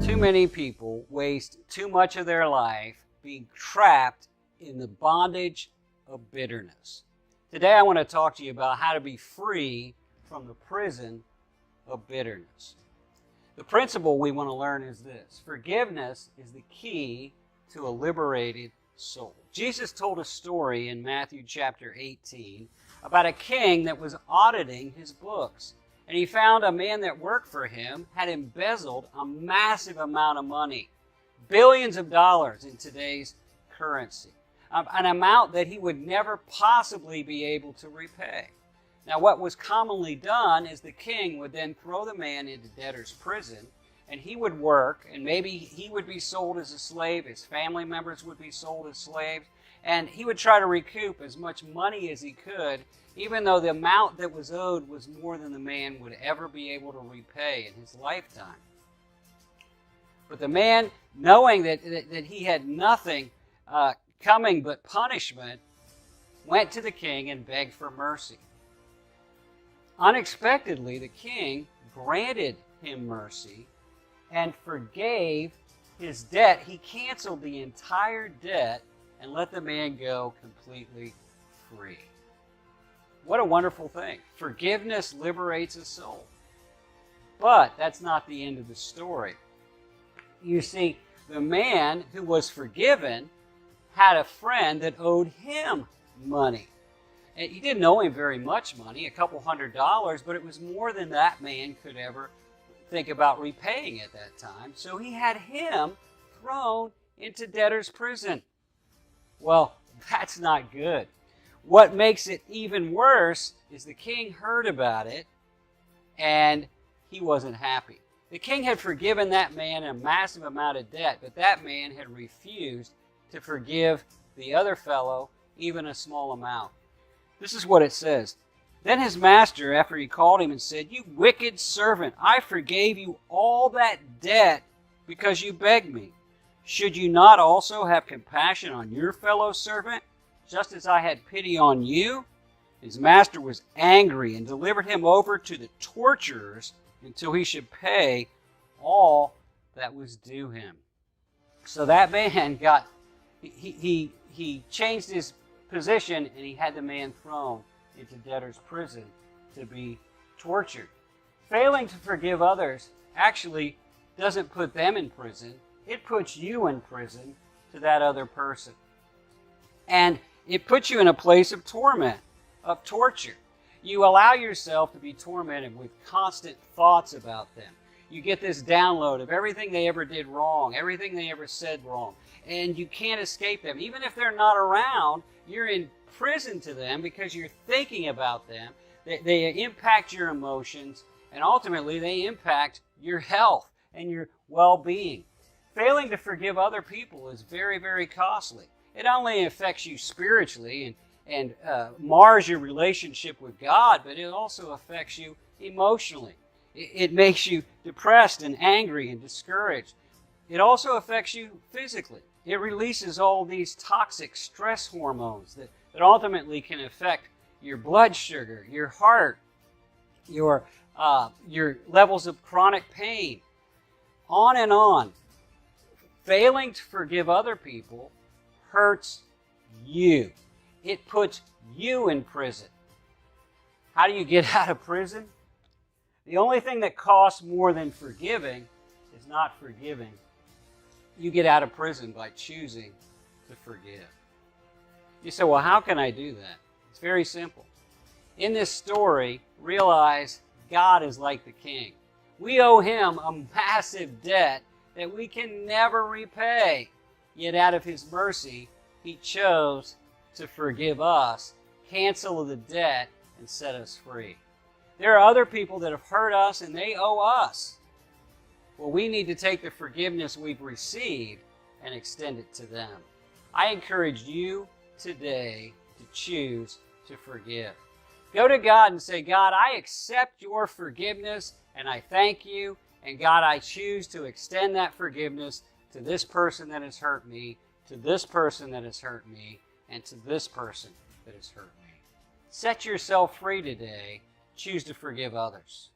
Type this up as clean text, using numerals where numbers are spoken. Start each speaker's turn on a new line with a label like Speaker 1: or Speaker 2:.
Speaker 1: Too many people waste too much of their life being trapped in the bondage of bitterness. Today I want to talk to you about how to be free from the prison of bitterness. The principle we want to learn is this: forgiveness is the key to a liberated soul. Jesus told a story in Matthew chapter 18 about a king that was auditing his books. And he found a man that worked for him had embezzled a massive amount of money, billions of dollars in today's currency, an amount that he would never possibly be able to repay. Now, what was commonly done is the king would then throw the man into debtor's prison, and he would work, and maybe he would be sold as a slave, his family members would be sold as slaves, and he would try to recoup as much money as he could, even though the amount that was owed was more than the man would ever be able to repay in his lifetime. But the man, knowing that he had nothing coming but punishment, went to the king and begged for mercy. Unexpectedly, the king granted him mercy and forgave his debt. He canceled the entire debt and let the man go completely free. What a wonderful thing. Forgiveness liberates a soul. But that's not the end of the story. You see, the man who was forgiven had a friend that owed him money. And he didn't owe him very much money, a couple $100, but it was more than that man could ever think about repaying at that time. So he had him thrown into debtor's prison. Well, that's not good. What makes it even worse is the king heard about it and he wasn't happy. The king had forgiven that man a massive amount of debt, but that man had refused to forgive the other fellow even a small amount. This is what it says. Then his master, after he called him and said, "You wicked servant, I forgave you all that debt because you begged me. Should you not also have compassion on your fellow servant, just as I had pity on you?" His master was angry and delivered him over to the torturers until he should pay all that was due him. So that man he changed his position, and he had the man thrown into debtor's prison to be tortured. Failing to forgive others actually doesn't put them in prison. It puts you in prison to that other person. And it puts you in a place of torment, of torture. You allow yourself to be tormented with constant thoughts about them. You get this download of everything they ever did wrong, everything they ever said wrong, and you can't escape them. Even if they're not around, you're in prison to them because you're thinking about them. They impact your emotions, and ultimately they impact your health and your well-being. Failing to forgive other people is very, very costly. It only affects you spiritually and mars your relationship with God, but it also affects you emotionally. It makes you depressed and angry and discouraged. It also affects you physically. It releases all these toxic stress hormones that ultimately can affect your blood sugar, your heart, your levels of chronic pain, on and on. Failing to forgive other people hurts you. It puts you in prison. How do you get out of prison? The only thing that costs more than forgiving is not forgiving. You get out of prison by choosing to forgive. You say, well, how can I do that? It's very simple. In this story, realize God is like the king. We owe him a massive debt that we can never repay. Yet out of his mercy, he chose to forgive us, cancel the debt, and set us free. There are other people that have hurt us and they owe us. Well, we need to take the forgiveness we've received and extend it to them. I encourage you today to choose to forgive. Go to God and say, God, I accept your forgiveness and I thank you. And God, I choose to extend that forgiveness to this person that has hurt me, to this person that has hurt me, and to this person that has hurt me. Set yourself free today. Choose to forgive others.